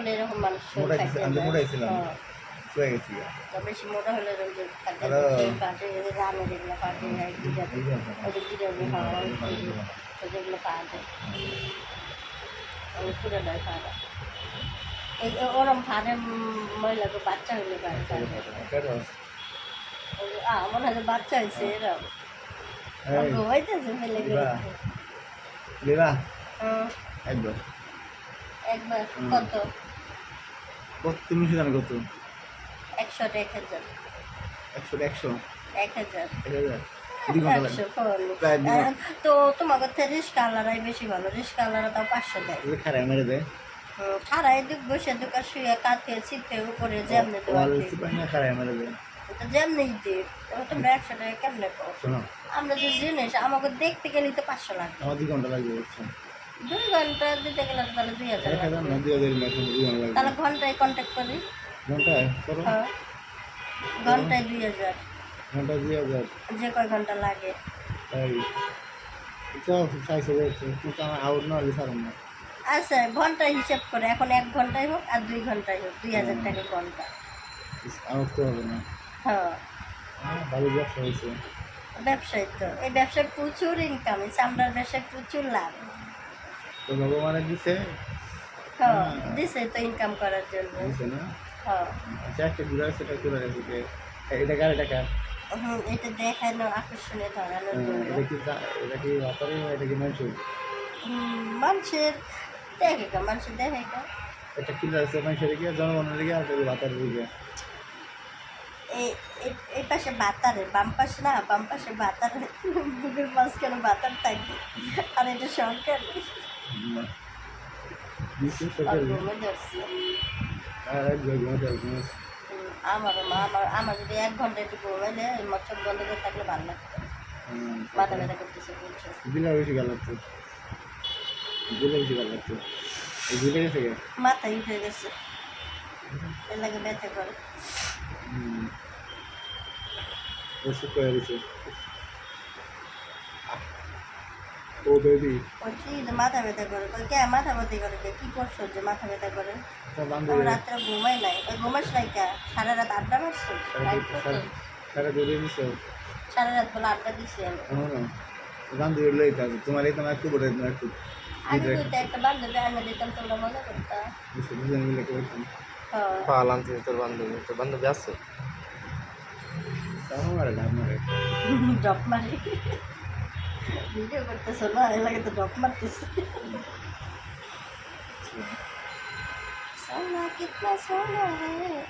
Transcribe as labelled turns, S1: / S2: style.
S1: হলে এরকম মানুষ
S2: মোটা
S1: খাইতে
S2: আমি তো
S1: যায়।
S2: মোটাই ছিলাম
S1: হ্যাঁ।
S2: শুয়ে গেছি
S1: তো বেশি মোটা হলে ওই যে
S2: হ্যালো।
S1: পাটে রানের এগুলো পাটে গিরাতে ওই যে গিরাবি খাওয়া যেগুলো পাওয়া যায় ওই পুরোটাই পাওয়া যায়। এই ওরম ফাড়ে মহিলাকে বাচ্চা হইলে পারে মনে হয় যে বাচ্চা হয়েছে এরম ঘুমাইতেছে ফেলে
S2: দিবা দিবা
S1: হ্যাঁ
S2: একবার
S1: একবার কত
S2: তুমি জানো কত
S1: 100 1000
S2: 100
S1: 1000
S2: 1000 প্রায়
S1: তো তোমাকে তো রিস্কা আলারাই বেশি ভালো রিস্কা আলারা তাও 500 দেয়
S2: খারাপ মেরে দেয়
S1: খারাই দুঃখ বসে দোকান শুয়ে কাঁথে ছিপে উপরে যেমনি দেওয়া
S2: খারাপ মেরে দেয়
S1: যেমনি দিই তোমরা 100 টাকা কেমনে পাও
S2: শোনো
S1: আমরা যে জিনিস আমাকে দেখতে গেলে তো 500 লাগবে
S2: আমার 2 ঘন্টা লাগবে বুঝছো
S1: 2 ঘন্টা দিতে গেলে তাহলে 2000 লাগবে
S2: না 2000 মেট্রো 2 ঘন্টা লাগবে
S1: তাহলে ঘন্টায় কন্ট্যাক্ট করি
S2: ঘন্টায় করো
S1: হ্যাঁ ঘন্টায় 2000
S2: ঘন্টা 2000
S1: যে কয় ঘন্টা লাগে
S2: তাই চাও চাইছে বলছে কিন্তু আমার আউট না হলে ছাড়ুন না
S1: আচ্ছা ঘন্টায় হিসাব করে এখন 1 ঘন্টায় হোক আর 2 ঘন্টায় হোক 2000 টাকা ঘন্টা
S2: আউট তো হবে না
S1: হ্যাঁ
S2: ভালো ব্যবসা হয়েছে
S1: ব্যবসায়ী তো এই ব্যবসায় প্রচুর ইনকাম এই চামড়ার ব্যবসায় প্রচুর লাভ
S2: তো ভগবানের দিছে
S1: হ্যাঁ দিছে তো ইনকাম করার জন্য
S2: দিছে না
S1: হ্যাঁ
S2: আচ্ছা একটা ঘুরে সেটা করে রেখেছে এটা কার টাকা
S1: এটা দেখানো আকর্ষণে ধরানোর জন্য
S2: এটা কি বাতারে এটা কি মানুষ
S1: মানুষের দেখে কা মানুষের দেখে কা
S2: এটা কি আছে মানুষের কি জনগণের কি আর বাতার দিকে
S1: এই পাশে বাতারে বাম পাশে না বাম পাশে বাতার বুকের মাঝখানে বাতার থাকে আর এটা সরকার আমারও মা আমার যদি 1 ঘন্টা একটু ঘুমাইলে মচ্ছর বন্ধ করে থাকলে ভালো লাগতো মাথা ব্যথা করতেছে বলছো
S2: দিলে বেশি ভালো লাগতো দিলে বেশি ভালো লাগতো দিলে গেছে
S1: মাথায় উঠে গেছে এর লাগে ব্যথা করে
S2: ওষুধ করে দিচ্ছে ও বেবি
S1: বলছি যে মাথা ব্যথা করে কে মাথা ব্যথা করে কি করছো যে মাথা ব্যথা করে রাত্রে ঘুমাই নাই ওই ঘুমাস নাই কে সারা রাত আড্ডা মারছো
S2: সারা দূরে নিছো
S1: সারা রাত বলে আড্ডা দিছি আমি
S2: বান্ধবী লই থাকে তোমার এই তোমার একটু বড় তোমার একটু
S1: আগে তো একটা বান্ধবী আনা দিতাম তোমরা মজা করতাম
S2: দুজন মিলে করতাম
S3: পালাম তোর বান্ধবী আছে
S2: আমার ডাব মারে
S1: ডপ মারি ভিডিও করতেছো না এর লাগে তো ডপ মারতেছি সোনা কিতনা সোনা है